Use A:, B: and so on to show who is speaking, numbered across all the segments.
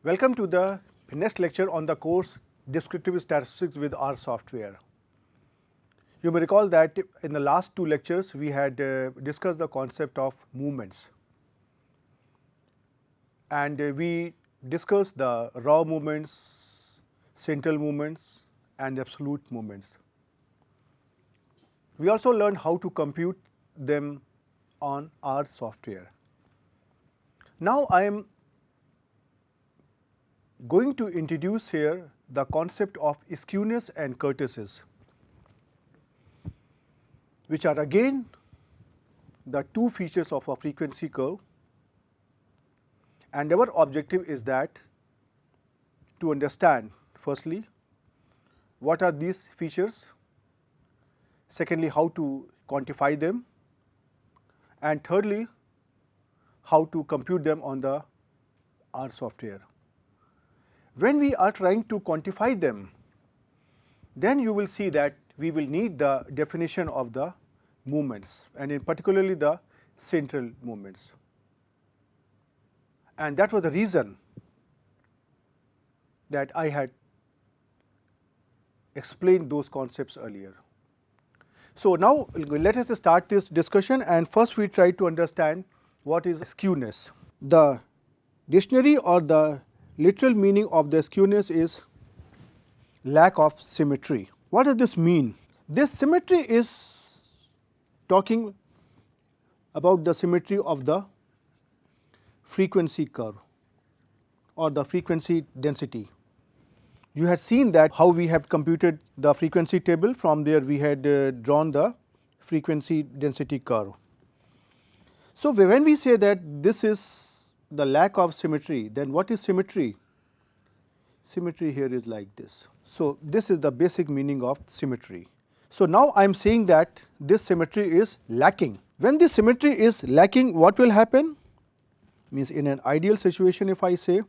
A: Welcome to the next lecture on the course Descriptive Statistics with R software. You may recall that in the last two lectures we had discussed the concept of movements, and we discussed the raw movements, central movements and absolute movements. We also learned how to compute them on R software. Now I am going to introduce here the concept of skewness and kurtosis, which are again the two features of a frequency curve, and our objective is that to understand firstly what are these features, secondly how to quantify them, and thirdly how to compute them on the R software. When we are trying to quantify them, then you will see that we will need the definition of the movements, and in particularly the central movements. And that was the reason that I had explained those concepts earlier. So now let us start this discussion, and first we try to understand what is skewness. The dictionary or the literal meaning of the skewness is lack of symmetry. What does this mean? This symmetry is talking about the symmetry of the frequency curve or the frequency density. You had seen that how we have computed the frequency table. From there we had drawn the frequency density curve. So when we say that this is the lack of symmetry, then what is symmetry? Symmetry here is like this. So this is the basic meaning of symmetry. So now I am saying that this symmetry is lacking. When this symmetry is lacking, what will happen? Means in an ideal situation, if I say,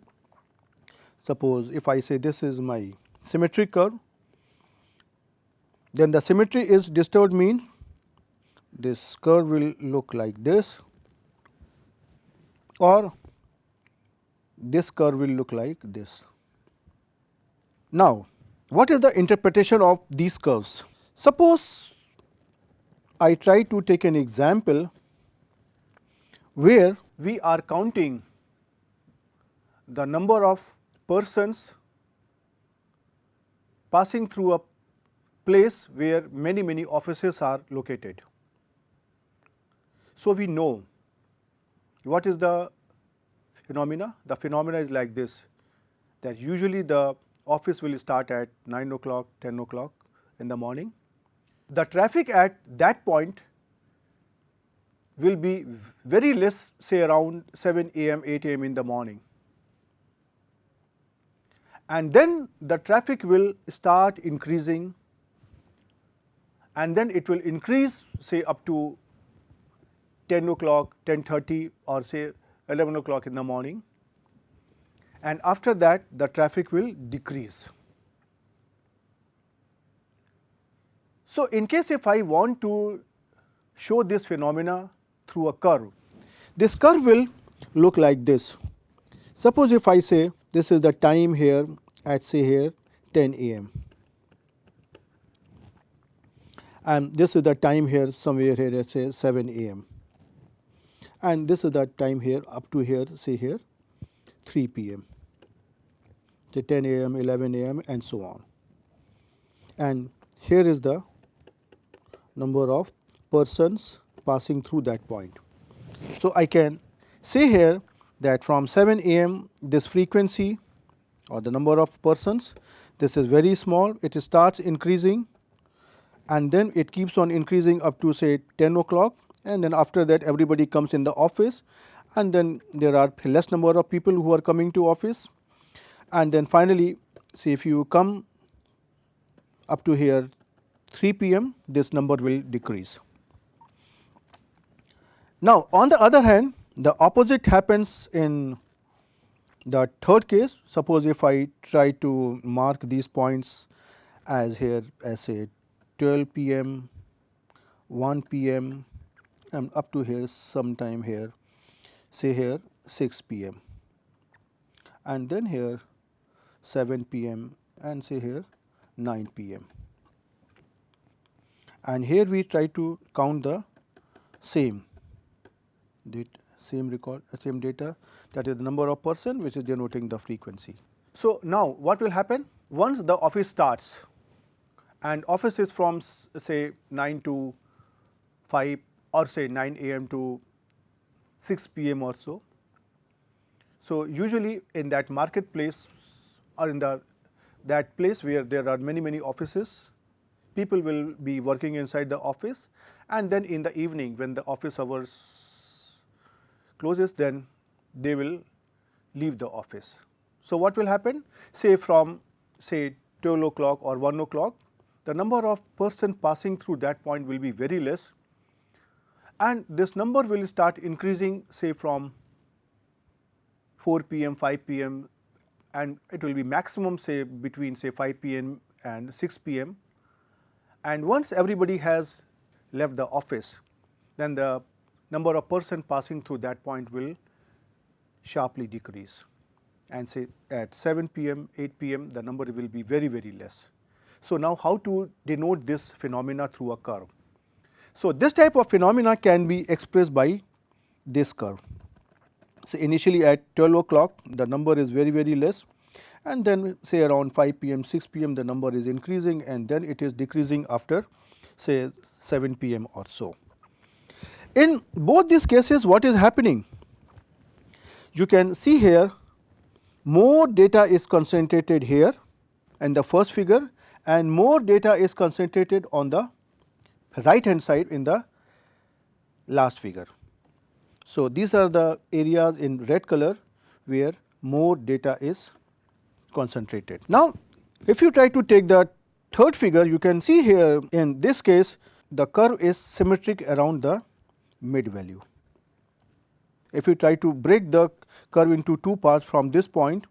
A: suppose if I say this is my symmetry curve, then the symmetry is disturbed, means this curve will look like this, or this curve will look like this. Now, what is the interpretation of these curves? Suppose I try to take an example where we are counting the number of persons passing through a place where many offices are located. So we know what is the phenomena. The phenomena is like this, that usually the office will start at 9 o'clock, 10 o'clock in the morning. The traffic at that point will be very less, say around 7 AM, 8 AM in the morning. And then the traffic will start increasing, and then it will increase say up to 10 o'clock, 10:30 or say 11 o'clock in the morning, and after that the traffic will decrease. So in case if I want to show this phenomena through a curve, this curve will look like this. Suppose if I say this is the time here at say here 10 AM, and this is the time here somewhere here at say 7 AM, and this is the time here up to here say here 3 PM, say 10 AM, 11 AM and so on, and here is the number of persons passing through that point. So I can say here that from 7 AM this frequency or the number of persons, this is very small, it starts increasing, and then it keeps on increasing up to say 10 o'clock, and then after that everybody comes in the office, and then there are less number of people who are coming to office, and then finally see if you come up to here 3 PM, this number will decrease. Now on the other hand, the opposite happens in The third case, suppose if I try to mark these points as here as say 12 p.m., 1 p.m. and up to here sometime here, say here 6 p.m. and then here 7 p.m. and say here 9 p.m. and here we try to count the same record, same data, that is the number of person which is denoting the frequency. So, now what will happen once the office starts, and office is from say 9 to 5 or say 9 a.m. to 6 p.m. or so. So, usually in that marketplace or in that place where there are many offices, people will be working inside the office, and then in the evening when the office hours closes, then they will leave the office. So, what will happen? Say from say 12 o'clock or 1 o'clock, the number of person passing through that point will be very less, and this number will start increasing say from 4 p.m., 5 p.m. and it will be maximum say between say 5 p.m. and 6 p.m. and once everybody has left the office, then the number of person passing through that point will sharply decrease, and say at 7 p.m., 8 p.m. the number will be very less. So, now how to denote this phenomena through a curve? So, this type of phenomena can be expressed by this curve. So, initially at 12 o'clock the number is very less, and then say around 5 p.m., 6 p.m. the number is increasing, and then it is decreasing after say 7 p.m. or so. In both these cases, what is happening? You can see here more data is concentrated here in the first figure, and more data is concentrated on the right hand side in the last figure. So, these are the areas in red color where more data is concentrated. Now, if you try to take the third figure, you can see here in this case the curve is symmetric around the mid value. If you try to break the curve into two parts from this point,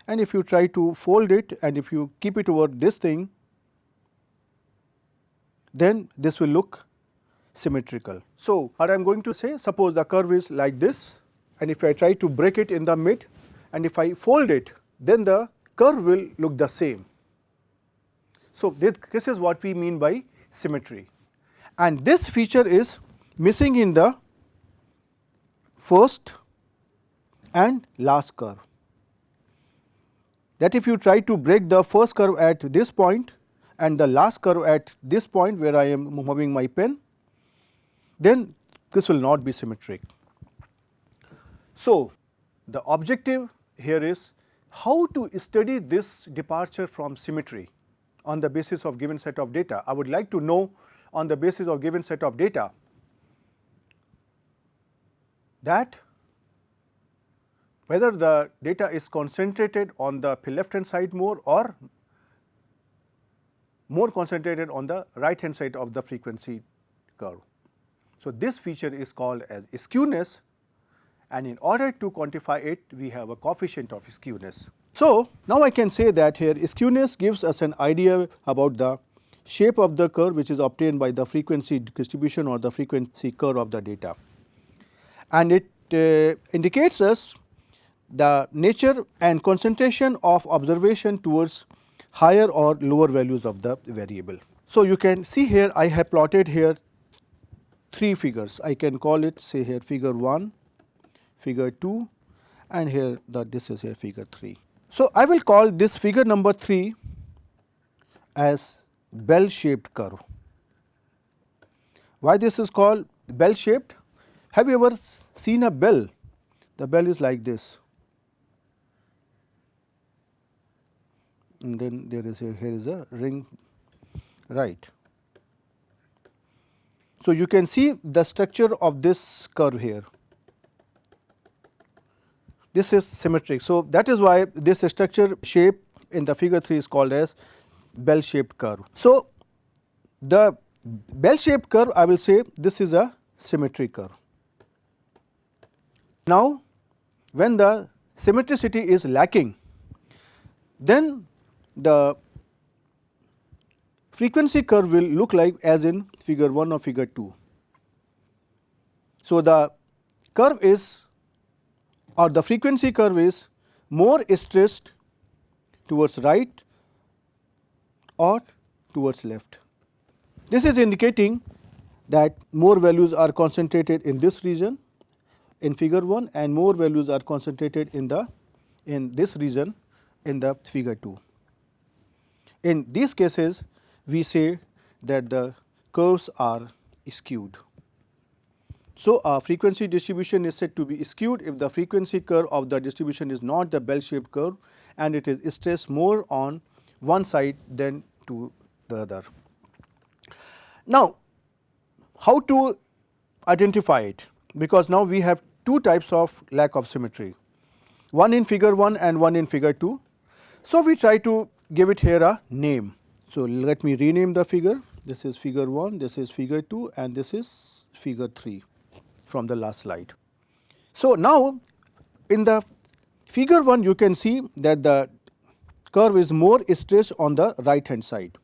A: and if you try to fold it and if you keep it over this thing, then this will look symmetrical. So, what I am going to say, suppose the curve is like this, and if I try to break it in the mid and if I fold it, then the curve will look the same. So, this is what we mean by symmetry, and this feature is missing in the first and last curve. That if you try to break the first curve at this point and the last curve at this point where I am moving my pen, then this will not be symmetric. So, the objective here is how to study this departure from symmetry on the basis of given set of data. I would like to know on the basis of given set of data that whether the data is concentrated on the left hand side more or more concentrated on the right hand side of the frequency curve. So, this feature is called as skewness, and in order to quantify it we have a coefficient of skewness. So, now I can say that here skewness gives us an idea about the shape of the curve which is obtained by the frequency distribution or the frequency curve of the data, and it indicates us the nature and concentration of observation towards higher or lower values of the variable. So, you can see here I have plotted here three figures. I can call it say here figure 1, figure 2, and here this is here figure 3. So, I will call this figure number 3 as bell shaped curve. Why this is called bell shaped? Have you ever seen a bell? The bell is like this, and then there is here is a ring, right. So, you can see the structure of this curve here. This is symmetric. So, that is why this structure shape in the figure 3 is called as bell shaped curve. So, the bell shaped curve, I will say this is a symmetric curve. Now, when the symmetricity is lacking, then the frequency curve will look like as in figure 1 or figure 2. So, the curve is, or the frequency curve is more stressed towards right or towards left. This is indicating that more values are concentrated in this region in figure 1 and more values are concentrated in this region in the figure 2. In these cases, we say that the curves are skewed. So, a frequency distribution is said to be skewed if the frequency curve of the distribution is not the bell-shaped curve and it is stressed more on one side than to the other. Now, how to identify it? Because now we have two types of lack of symmetry, one in figure 1 and one in figure 2. So, we try to give it here a name. So, let me rename the figure. This is figure 1, this is figure 2 and this is figure 3 from the last slide. So, now in the figure 1 you can see that the curve is more stressed on the right hand side.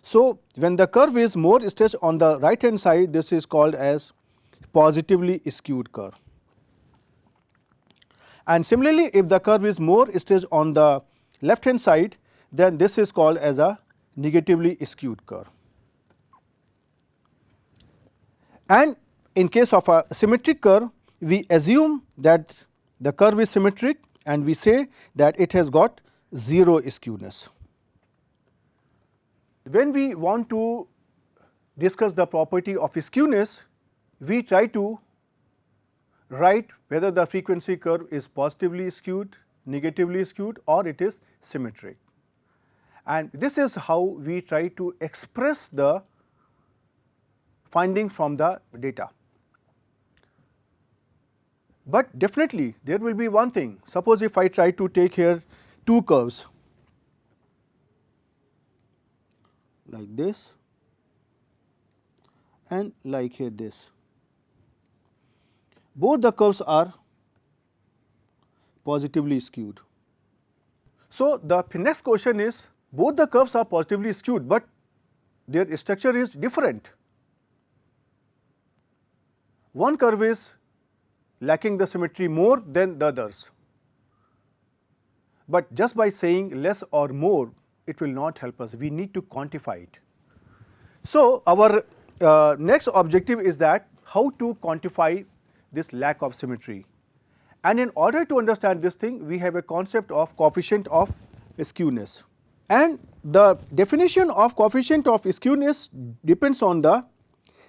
A: So, when the curve is more stressed on the right hand side, this is called as positively skewed curve. And similarly, if the curve is more stressed on the left hand side, then this is called as a negatively skewed curve. And in case of a symmetric curve, we assume that the curve is symmetric and we say that it has got 0 skewness. When we want to discuss the property of skewness, we try to write whether the frequency curve is positively skewed, negatively skewed or it is symmetric. And this is how we try to express the finding from the data. But definitely there will be one thing. Suppose if I try to take here two curves like this and like here this. Both the curves are positively skewed. So, the next question is, both the curves are positively skewed, but their structure is different. One curve is lacking the symmetry more than the others, but just by saying less or more, it will not help us. We need to quantify it. So, our next objective is that how to quantify this lack of symmetry. And in order to understand this thing, we have a concept of coefficient of skewness. And the definition of coefficient of skewness depends on the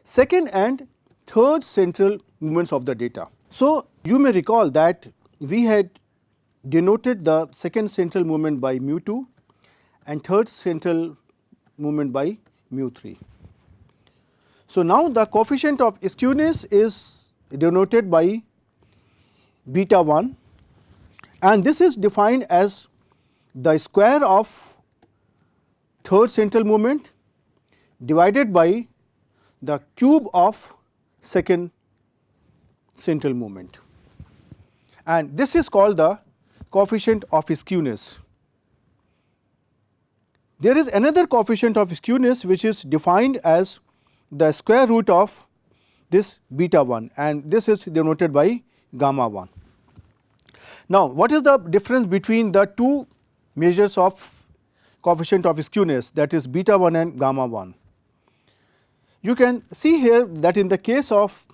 A: second and third central movements of the data. So, you may recall that we had denoted the second central movement by mu2 and third central movement by mu3. So, now the coefficient of skewness is denoted by beta 1 and this is defined as the square of third central movement divided by the cube of second central movement, and this is called the coefficient of skewness. There is another coefficient of skewness which is defined as the square root of this beta 1 and this is denoted by gamma 1. Now, what is the difference between the two measures of coefficient of skewness, that is beta 1 and gamma 1? You can see here that in the case of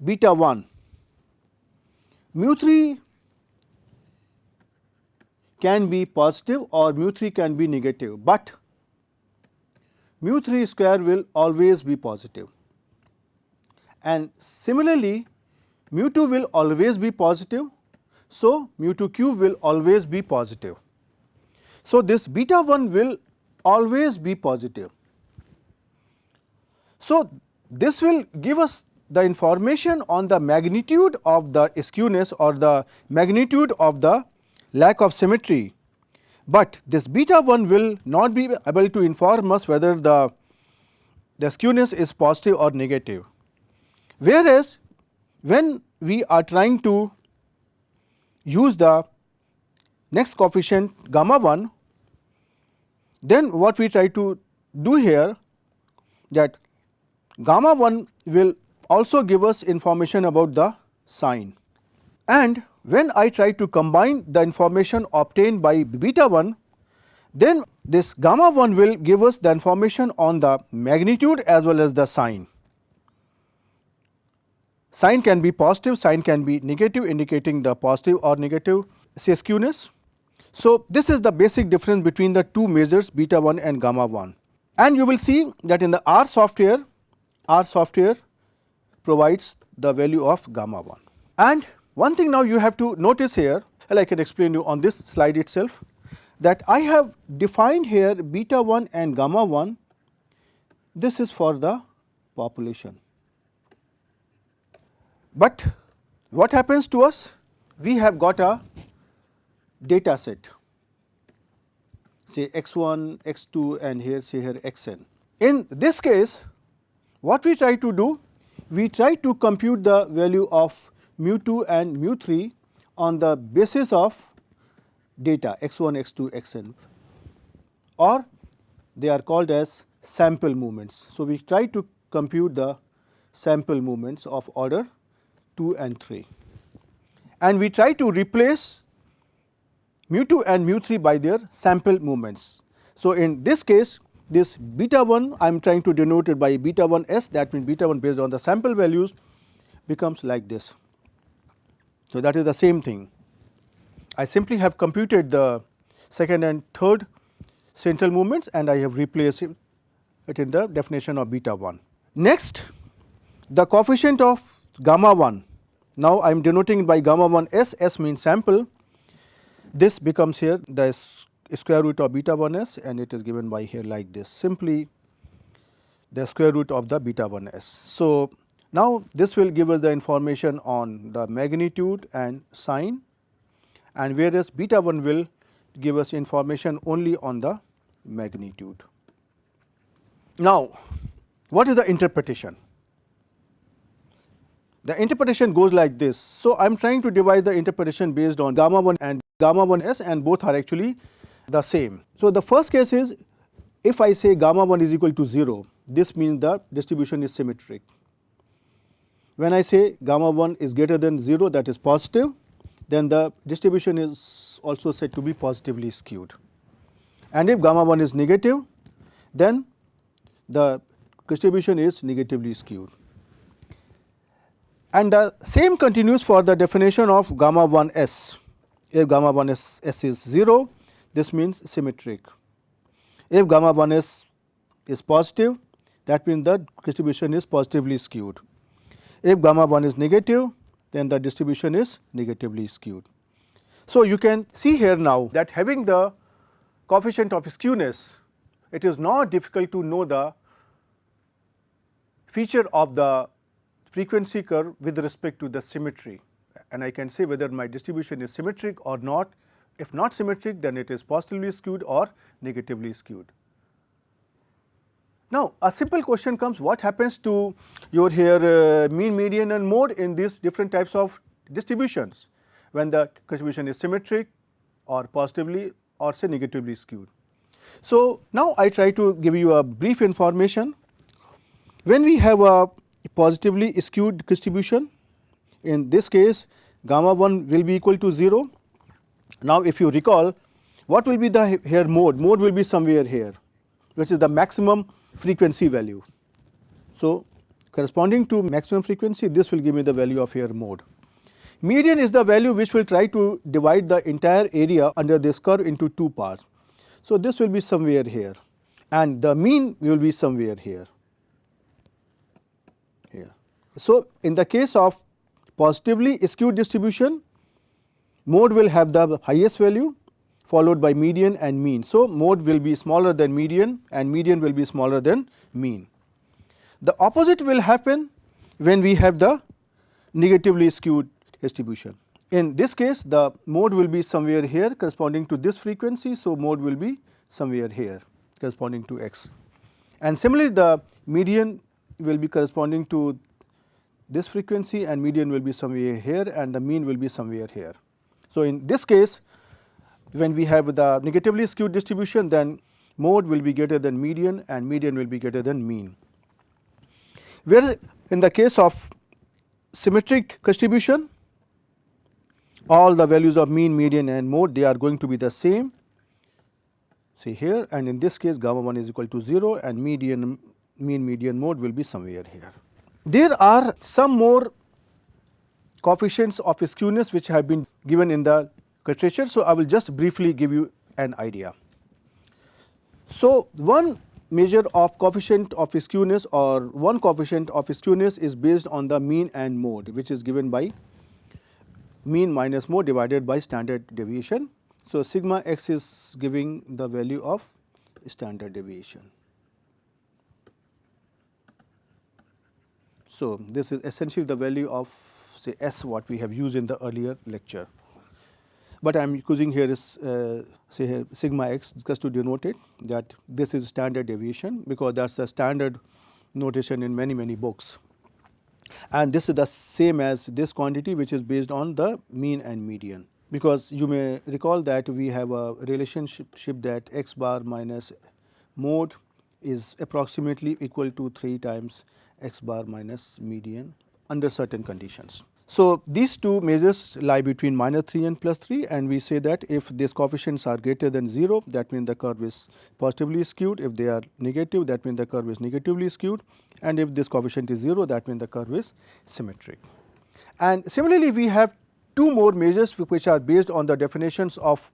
A: beta 1, mu3 can be positive or mu3 can be negative, but mu3 square will always be positive, and similarly mu2 will always be positive. So, mu2 cube will always be positive. So, this beta 1 will always be positive. So, this will give us the information on the magnitude of the skewness or the magnitude of the lack of symmetry, but this beta 1 will not be able to inform us whether the skewness is positive or negative. Whereas, when we are trying to use the next coefficient gamma 1, then what we try to do here, that gamma 1 will also give us information about the sign, and when I try to combine the information obtained by beta 1, then this gamma 1 will give us the information on the magnitude as well as the sign. Sign can be positive, sign can be negative, indicating the positive or negative skewness. So, this is the basic difference between the two measures beta 1 and gamma 1, and you will see that in the R software provides the value of gamma 1. And one thing now you have to notice here, well, I can explain you on this slide itself, that I have defined here beta 1 and gamma 1, this is for the population. But what happens to us? We have got a data set, say x1, x2 and here say here xn. In this case, what we try to do? We try to compute the value of mu2 and mu3 on the basis of data x1, x2, xn, or they are called as sample movements. So, we try to compute the sample movements of order 2 and 3, and we try to replace mu2 and mu3 by their sample movements. So, in this case, this beta 1 I am trying to denote it by beta 1 s, that means beta 1 based on the sample values becomes like this. So, that is the same thing. I simply have computed the second and third central movements and I have replaced it in the definition of beta 1. Next, the coefficient of gamma 1, now I am denoting by gamma 1 s, s means sample, this becomes here the square root of beta 1 s, and it is given by here like this, simply the square root of the beta 1 s. So, now this will give us the information on the magnitude and sign, and whereas beta 1 will give us information only on the magnitude. Now, what is the interpretation? The interpretation goes like this. So, I am trying to divide the interpretation based on gamma 1 and gamma 1 s, and both are actually the same. So, the first case is, if I say gamma 1 is equal to 0, this means the distribution is symmetric. When I say gamma 1 is greater than 0, that is positive, then the distribution is also said to be positively skewed. And if gamma 1 is negative, then the distribution is negatively skewed. And the same continues for the definition of gamma 1 s. If gamma 1 s is 0, this means symmetric. If gamma 1 s is positive, that means the distribution is positively skewed. If gamma 1 is negative, then the distribution is negatively skewed. So, you can see here now that having the coefficient of skewness, it is not difficult to know the feature of the frequency curve with respect to the symmetry, and I can say whether my distribution is symmetric or not. If not symmetric, then it is positively skewed or negatively skewed. Now, a simple question comes, what happens to your here mean, median and mode in these different types of distributions when the distribution is symmetric or positively or say negatively skewed. So, now I try to give you a brief information. When we have a positively skewed distribution, in this case gamma 1 will be equal to 0. Now, if you recall, what will be the here mode? Mode will be somewhere here, which is the maximum frequency value. So, corresponding to maximum frequency, this will give me the value of here mode. Median is the value which will try to divide the entire area under this curve into two parts. So, this will be somewhere here, and the mean will be somewhere here. So, in the case of positively skewed distribution, mode will have the highest value followed by median and mean. So, mode will be smaller than median and median will be smaller than mean. The opposite will happen when we have the negatively skewed distribution. In this case, the mode will be somewhere here corresponding to this frequency. So, mode will be somewhere here corresponding to x, and similarly the median will be corresponding to this frequency and median will be somewhere here and the mean will be somewhere here. So, in this case, when we have the negatively skewed distribution, then mode will be greater than median and median will be greater than mean. Whereas in the case of symmetric distribution, all the values of mean, median and mode, they are going to be the same, see here, and in this case gamma 1 is equal to 0 and median, mean, median, mode will be somewhere here. There are some more coefficients of skewness which have been given in the literature. So, I will just briefly give you an idea. So, one measure of coefficient of skewness or one coefficient of skewness is based on the mean and mode, which is given by mean minus mode divided by standard deviation. So, sigma x is giving the value of standard deviation. So, this is essentially the value of say S what we have used in the earlier lecture, but I am using here is say here sigma x just to denote it that this is standard deviation, because that is the standard notation in many books, and this is the same as this quantity which is based on the mean and median, because you may recall that we have a relationship that x bar minus mode is approximately equal to 3 times x bar minus median under certain conditions. So, these two measures lie between -3 and +3, and we say that if these coefficients are greater than 0, that means the curve is positively skewed. If they are negative, that means the curve is negatively skewed, and if this coefficient is 0, that means the curve is symmetric. And similarly, we have two more measures which are based on the definitions of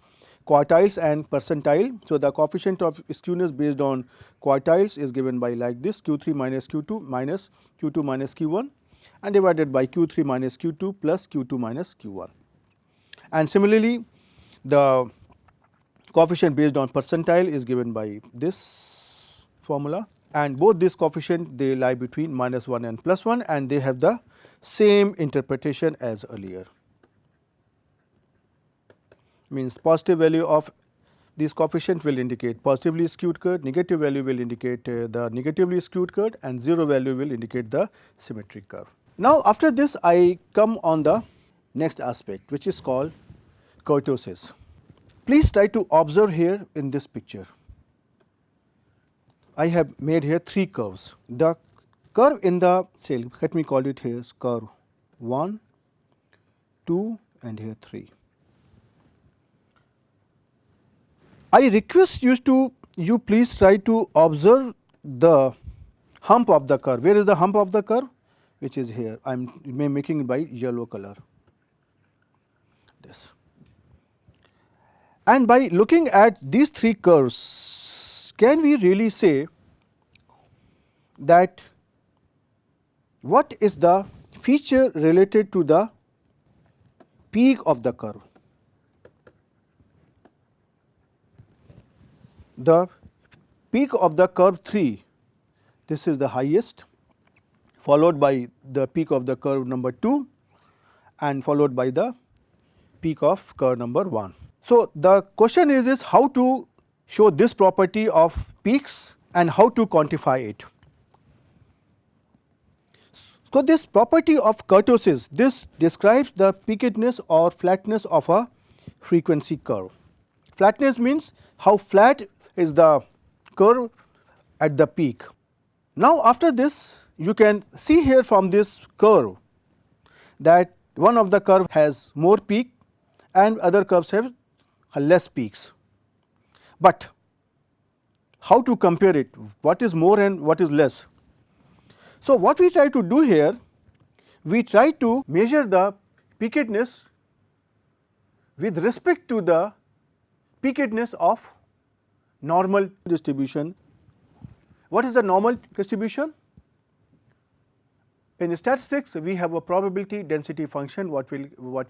A: quartiles and percentile. So, the coefficient of skewness based on quartiles is given by like this Q3 minus Q2 minus Q2 minus Q1 and divided by Q3 minus Q2 plus Q2 minus Q1. And similarly, the coefficient based on percentile is given by this formula, and both these coefficients they lie between -1 and +1, and they have the same interpretation as earlier. Means positive value of this coefficient will indicate positively skewed curve, negative value will indicate the negatively skewed curve, and 0 value will indicate the symmetric curve. Now, after this I come on the next aspect, which is called kurtosis. Please try to observe here in this picture. I have made here 3 curves. The curve in the cell, let me call it here curve 1, 2 and here 3. I request you please try to observe the hump of the curve. Where is the hump of the curve? Which is here. I am making it by yellow color. This. And by looking at these 3 curves, can we really say that what is the feature related to the peak of the curve? The peak of the curve 3, this is the highest, followed by the peak of the curve number 2 and followed by the peak of curve number 1. So, the question is how to show this property of peaks and how to quantify it. So, this property of kurtosis, this describes the peakedness or flatness of a frequency curve. Flatness means how flat is the curve at the peak. Now, after this you can see here from this curve that one of the curve has more peak and other curves have less peaks. But how to compare it? What is more and what is less? So, what we try to do here, we try to measure the peakedness with respect to the peakedness of normal distribution. What is the normal distribution? In statistics, we have a probability density function, what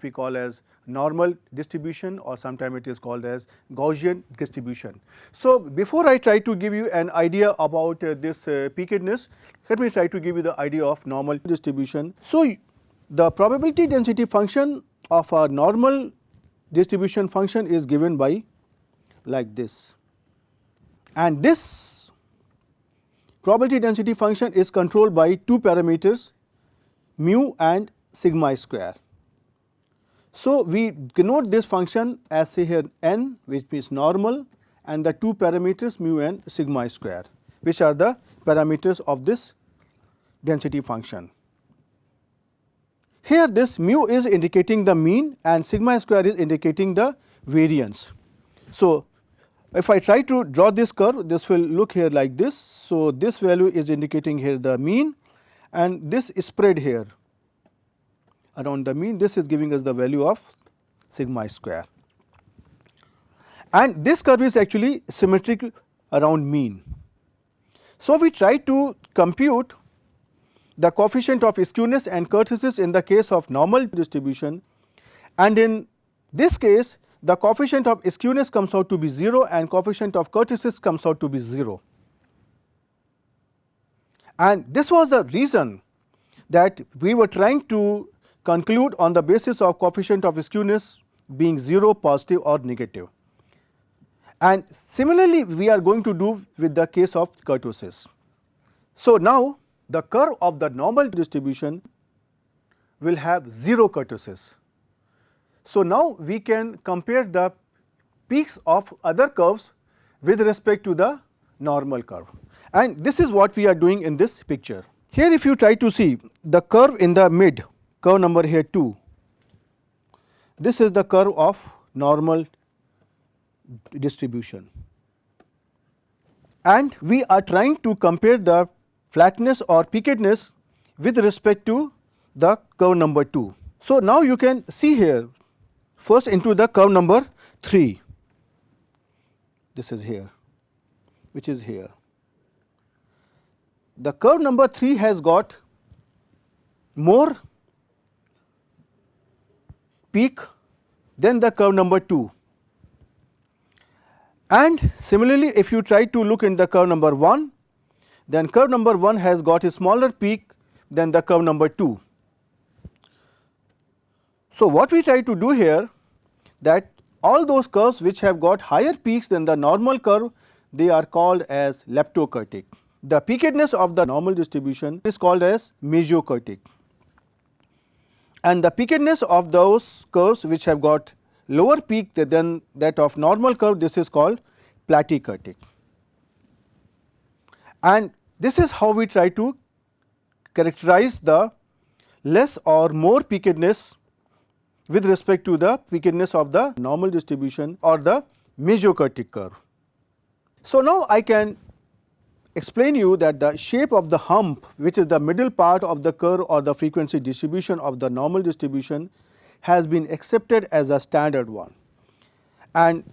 A: we call as normal distribution, or sometimes it is called as Gaussian distribution. So, before I try to give you an idea about this peakedness, let me try to give you the idea of normal distribution. So, the probability density function of a normal distribution function is given by like this, and this probability density function is controlled by 2 parameters, mu and sigma square. So, we denote this function as say here n, which means normal, and the two parameters mu and sigma square, which are the parameters of this density function. Here this mu is indicating the mean and sigma square is indicating the variance. So, if I try to draw this curve, this will look here like this. So, this value is indicating here the mean, and this spread here around the mean, this is giving us the value of sigma square. And this curve is actually symmetric around mean. So, we try to compute the coefficient of skewness and kurtosis in the case of normal distribution, and in this case the coefficient of skewness comes out to be 0 and coefficient of kurtosis comes out to be 0. And this was the reason that we were trying to conclude on the basis of coefficient of skewness being 0, positive or negative. And similarly, we are going to do with the case of kurtosis. So, now the curve of the normal distribution will have 0 kurtosis. So, now we can compare the peaks of other curves with respect to the normal curve, and this is what we are doing in this picture. Here if you try to see the curve in the mid, curve number here 2, this is the curve of normal distribution, and we are trying to compare the flatness or peakedness with respect to the curve number 2. So, now you can see here first into the curve number 3, this is here, which is here. The curve number 3 has got more peak than the curve number 2, and similarly if you try to look in the curve number 1, then curve number 1 has got a smaller peak than the curve number 2. So, what we try to do here, that all those curves which have got higher peaks than the normal curve, they are called as leptokurtic. The peakedness of the normal distribution is called as mesokurtic, and the peakedness of those curves which have got lower peak than that of normal curve, this is called platykurtic. And this is how we try to characterize the less or more peakedness with respect to the peakedness of the normal distribution or the mesokurtic curve. So, now I can explain you that the shape of the hump, which is the middle part of the curve or the frequency distribution of the normal distribution, has been accepted as a standard one. And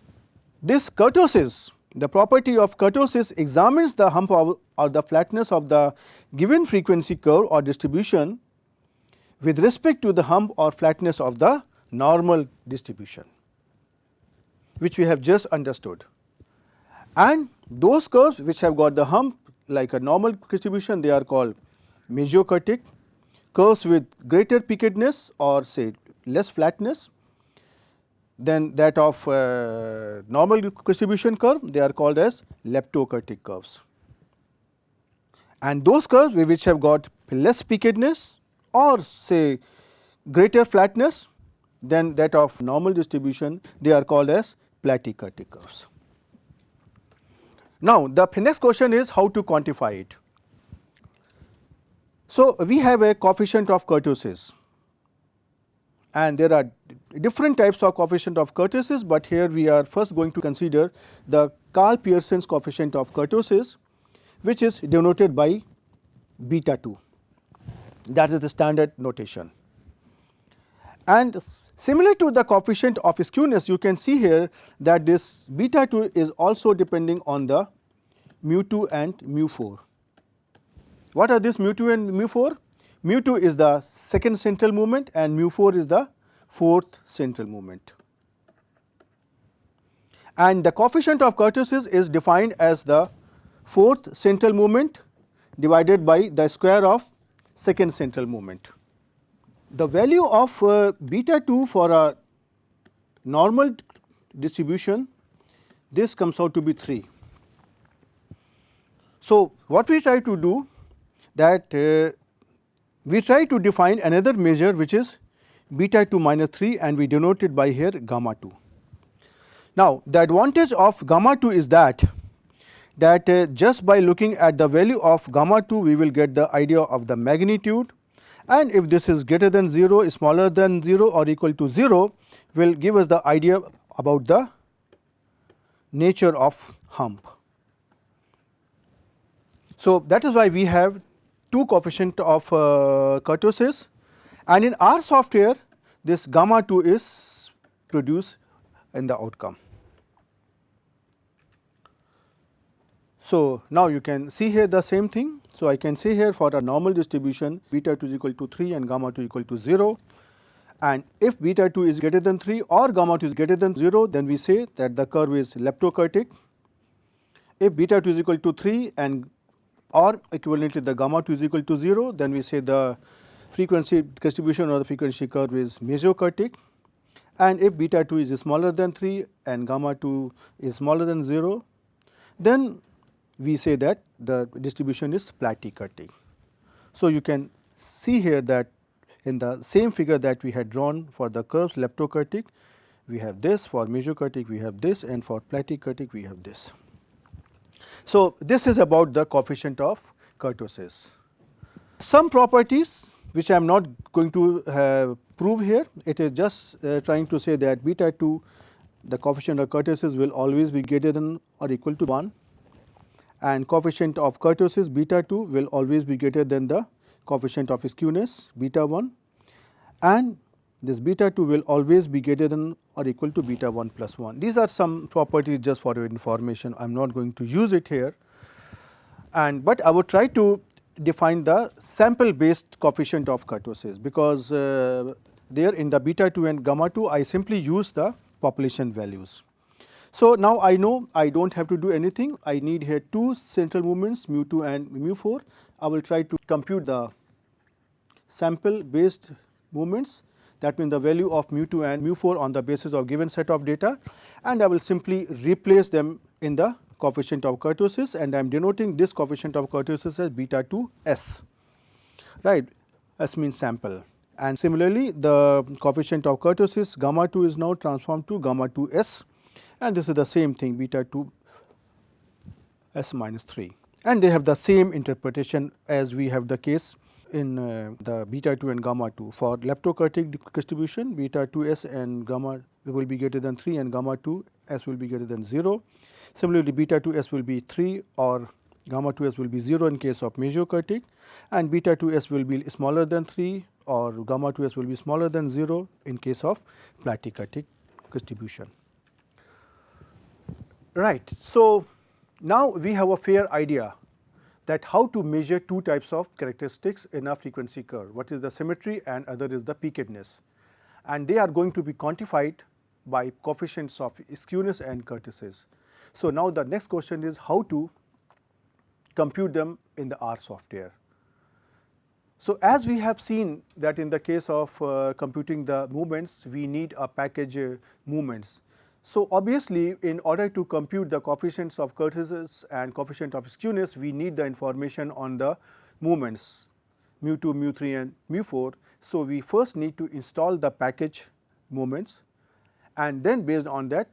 A: this kurtosis, the property of kurtosis, examines the hump of, or the flatness of the given frequency curve or distribution with respect to the hump or flatness of the normal distribution, which we have just understood. And those curves which have got the hump like a normal distribution, they are called mesokurtic. Curves with greater peakedness or say less flatness than that of normal distribution curve, they are called as leptokurtic curves. And those curves which have got less peakedness or say greater flatness than that of normal distribution, they are called as platykurtic curves. Now, the next question is how to quantify it. So, we have a coefficient of kurtosis, and there are different types of coefficient of kurtosis, but here we are first going to consider the Karl-Pearson's coefficient of kurtosis, which is denoted by beta 2. That is the standard notation. And similar to the coefficient of skewness, you can see here that this beta 2 is also depending on the mu 2 and mu 4. What are this mu 2 and mu 4? Mu 2 is the second central moment and mu 4 is the fourth central moment. And the coefficient of kurtosis is defined as the fourth central moment divided by the square of second central moment. The value of beta 2 for a normal distribution, this comes out to be 3. So, what we try to do that we try to define another measure which is beta 2 minus 3 and we denote it by here gamma 2. Now, the advantage of gamma 2 is that just by looking at the value of gamma 2 we will get the idea of the magnitude, and if this is greater than 0, smaller than 0 or equal to 0 will give us the idea about the nature of hump. So, that is why we have two coefficient of kurtosis, and in our software this gamma 2 is produced in the outcome. So, now you can see here the same thing. So, I can say here for a normal distribution beta 2 is equal to 3 and gamma 2 equal to 0, and if beta 2 is greater than 3 or gamma 2 is greater than 0, then we say that the curve is leptokurtic. If beta 2 is equal to 3 and or equivalently the gamma 2 is equal to 0, then we say the frequency distribution or the frequency curve is mesokurtic, and if beta 2 is smaller than 3 and gamma 2 is smaller than 0, then we say that the distribution is platykurtic. So, you can see here that in the same figure that we had drawn for the curves leptokurtic, we have this, for mesokurtic we have this, and for platykurtic we have this. So, this is about the coefficient of kurtosis. Some properties which I am not going to prove here, it is just trying to say that beta 2 the coefficient of kurtosis will always be greater than or equal to 1, and coefficient of kurtosis beta 2 will always be greater than the coefficient of skewness beta 1, and this beta 2 will always be greater than or equal to beta 1 plus 1. These are some properties just for your information, I am not going to use it here, and but I would try to define the sample based coefficient of kurtosis, because there in the beta 2 and gamma 2 I simply use the population values. So, now I know I do not have to do anything, I need here two central movements mu 2 and mu 4. I will try to compute the sample based movements, that means the value of mu 2 and mu 4 on the basis of given set of data, and I will simply replace them in the coefficient of kurtosis, and I am denoting this coefficient of kurtosis as beta 2 s, right. S means sample, and similarly the coefficient of kurtosis gamma 2 is now transformed to gamma 2 s, and this is the same thing beta 2 s minus 3, and they have the same interpretation as we have the case in the beta 2 and gamma 2. For leptokurtic distribution beta 2 s and gamma will be greater than 3 and gamma 2 s will be greater than 0. Similarly, beta 2 s will be 3 or gamma 2 s will be 0 in case of mesokurtic, and beta 2 s will be smaller than 3 or gamma 2 s will be smaller than 0 in case of platykurtic distribution. Right. So, now we have a fair idea that how to measure two types of characteristics in a frequency curve, what is the symmetry and other is the peakedness, and they are going to be quantified by coefficients of skewness and kurtosis. So, now the next question is how to compute them in the R software. So, as we have seen that in the case of computing the movements we need a package movements. So, obviously, in order to compute the coefficients of kurtosis and coefficient of skewness we need the information on the movements mu 2, mu 3 and mu 4. So, we first need to install the package movements, and then based on that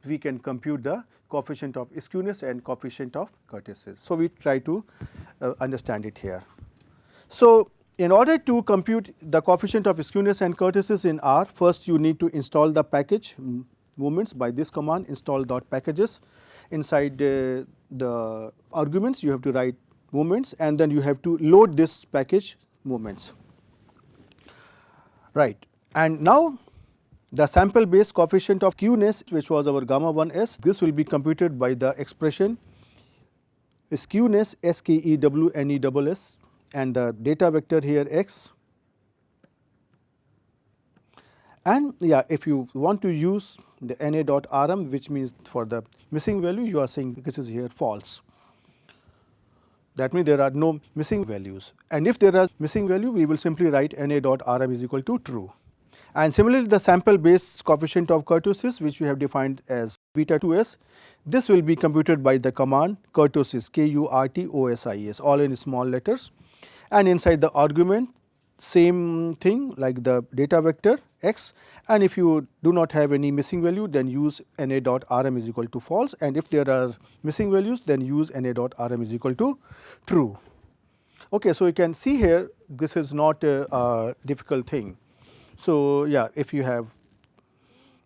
A: we can compute the coefficient of skewness and coefficient of kurtosis. So, we try to understand it here. So, in order to compute the coefficient of skewness and kurtosis in R, first you need to install the package movements by this command install dot packages. Inside the arguments you have to write movements, and then you have to load this package movements, right. And now the sample based coefficient of skewness, which was our gamma 1 s, this will be computed by the expression skewness SKEWNESS and the data vector here x. And if you want to use the na dot rm, which means for the missing value you are saying this is here false. That means there are no missing values, and if there are missing value we will simply write na dot rm is equal to true. And similarly, the sample based coefficient of kurtosis, which we have defined as beta 2 s, this will be computed by the command kurtosis KURTOSIS all in small letters, and inside the argument same thing like the data vector x, and if you do not have any missing value, then use na dot rm is equal to false, and if there are missing values, then use na dot rm is equal to true. Okay, so you can see here this is not a difficult thing. So yeah, if you have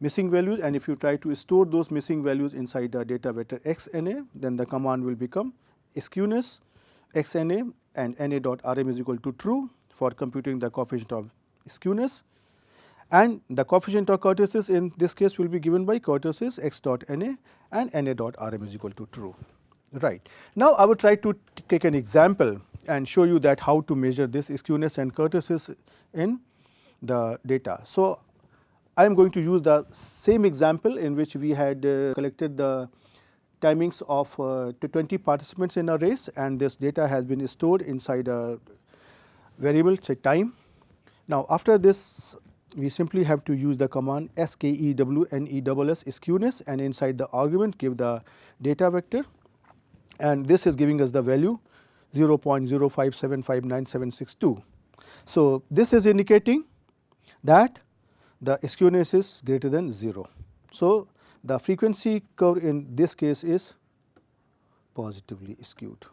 A: missing values and if you try to store those missing values inside the data vector xna, then the command will become skewness xna and na dot rm is equal to true for computing the coefficient of skewness, and the coefficient of kurtosis in this case will be given by kurtosis x dot na and na dot rm is equal to true. Right. Now, I will try to take an example and show you that how to measure this skewness and kurtosis in the data. So, I am going to use the same example in which we had collected the timings of 20 participants in a race, and this data has been stored inside a variable say time. Now, after this we simply have to use the command skewness skewness, and inside the argument give the data vector, and this is giving us the value 0.05759762. So, this is indicating that the skewness is greater than 0. So, the frequency curve in this case is positively skewed.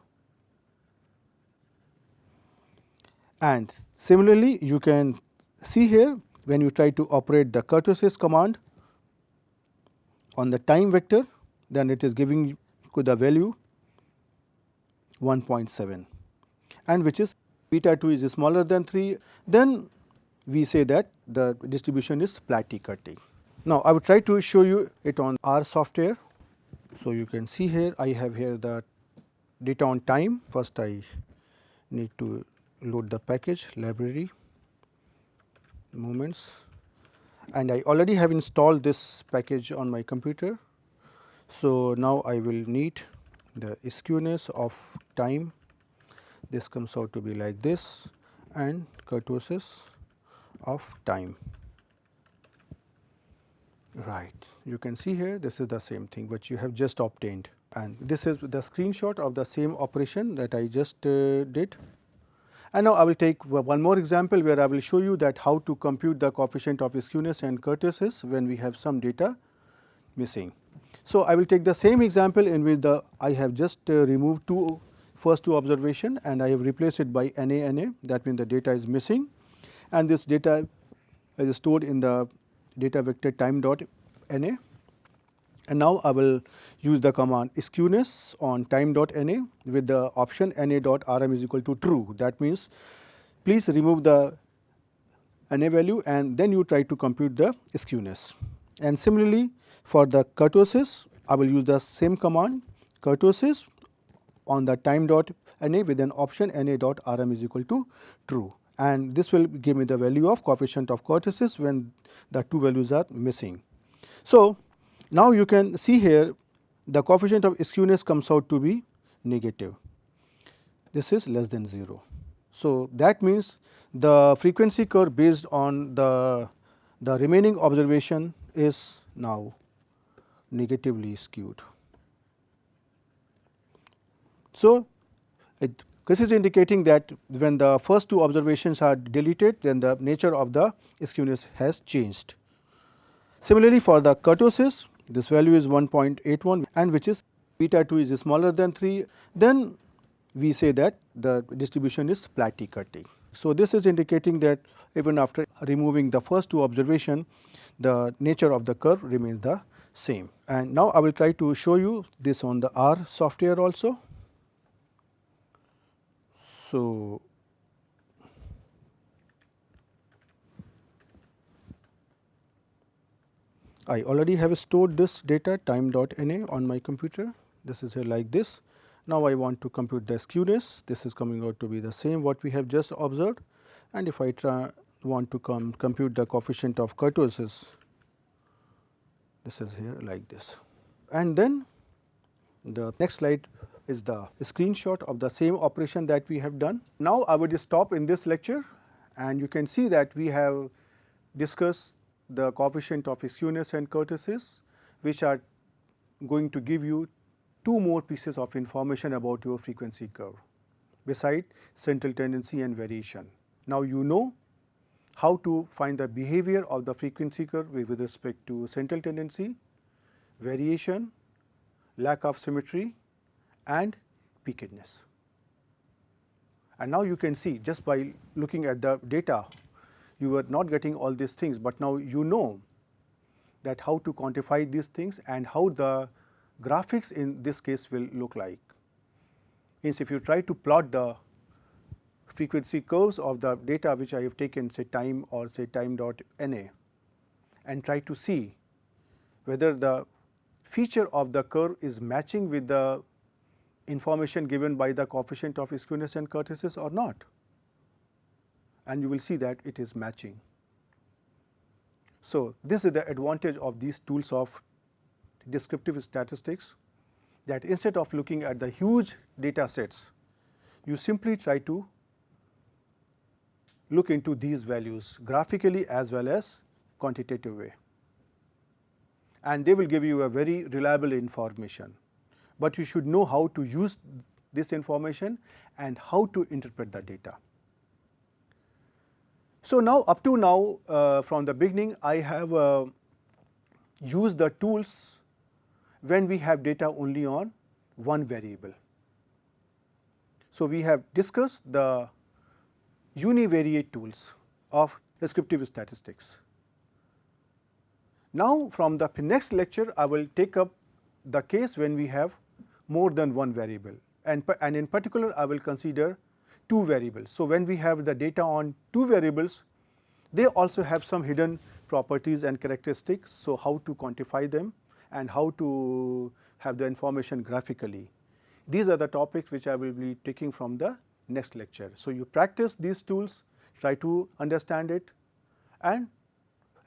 A: And similarly, you can see here when you try to operate the kurtosis command on the time vector, then it is giving you the value 1.7, and which is beta 2 is smaller than 3, then we say that the distribution is platy-cutting. Now, I will try to show you it on R software. So, you can see here I have here the data on time. First, I need to load the package library moments, and I already have installed this package on my computer. So, now I will need the skewness of time, this comes out to be like this, and kurtosis of time. Right, you can see here this is the same thing which you have just obtained, and this is the screenshot of the same operation that I just did. And now I will take one more example where I will show you that how to compute the coefficient of skewness and kurtosis when we have some data missing. So, I will take the same example in which I have just removed first two observation, and I have replaced it by na, that means the data is missing, and this data is stored in the data vector time dot na. And now, I will use the command skewness on time dot na with the option na dot rm is equal to true. That means, please remove the na value and then you try to compute the skewness. And similarly, for the kurtosis, I will use the same command kurtosis on the time dot na with an option na dot rm is equal to true, and this will give me the value of coefficient of kurtosis when the two values are missing. So, now you can see here the coefficient of skewness comes out to be negative, this is less than 0. So, that means the frequency curve based on the remaining observation is now negatively skewed. So, this is indicating that when the first two observations are deleted, then the nature of the skewness has changed. Similarly, for the kurtosis, this value is 1.81, and which is beta 2 is smaller than 3, then we say that the distribution is platy-cutting. So, this is indicating that even after removing the first two observation, the nature of the curve remains the same. And now, I will try to show you this on the R software also. So, I already have stored this data time dot na on my computer. This is like this. Now, I want to compute the skewness. This is coming out to be the same what we have just observed, and if I want to compute the coefficient of kurtosis, this is here like this. And then the next slide is the screenshot of the same operation that we have done. Now, I would stop in this lecture, and you can see that we have discussed the coefficient of skewness and kurtosis, which are going to give you two more pieces of information about your frequency curve beside central tendency and variation. Now you know how to find the behavior of the frequency curve with respect to central tendency, variation, lack of symmetry, and peakedness. And now you can see, just by looking at the data, you were not getting all these things, but now you know that how to quantify these things and how the graphics in this case will look like. Means if you try to plot the frequency curves of the data which I have taken, say time or say time.na, and try to see whether the feature of the curve is matching with the information given by the coefficient of skewness and kurtosis or not, and you will see that it is matching. So this is the advantage of these tools of descriptive statistics, that instead of looking at the huge data sets, you simply try to look into these values graphically as well as quantitative way, and they will give you a very reliable information. But you should know how to use this information and how to interpret the data. So now, up to now, from the beginning, I have used the tools when we have data only on one variable. So we have discussed the univariate tools of descriptive statistics. Now from the next lecture, I will take up the case when we have more than one variable, and in particular I will consider two variables. So when we have the data on two variables, they also have some hidden properties and characteristics. So how to quantify them and how to have the information graphically. These are the topics which I will be taking from the next lecture. So you practice these tools, try to understand it and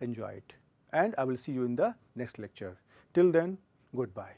A: enjoy it. And I will see you in the next lecture. Till then, goodbye.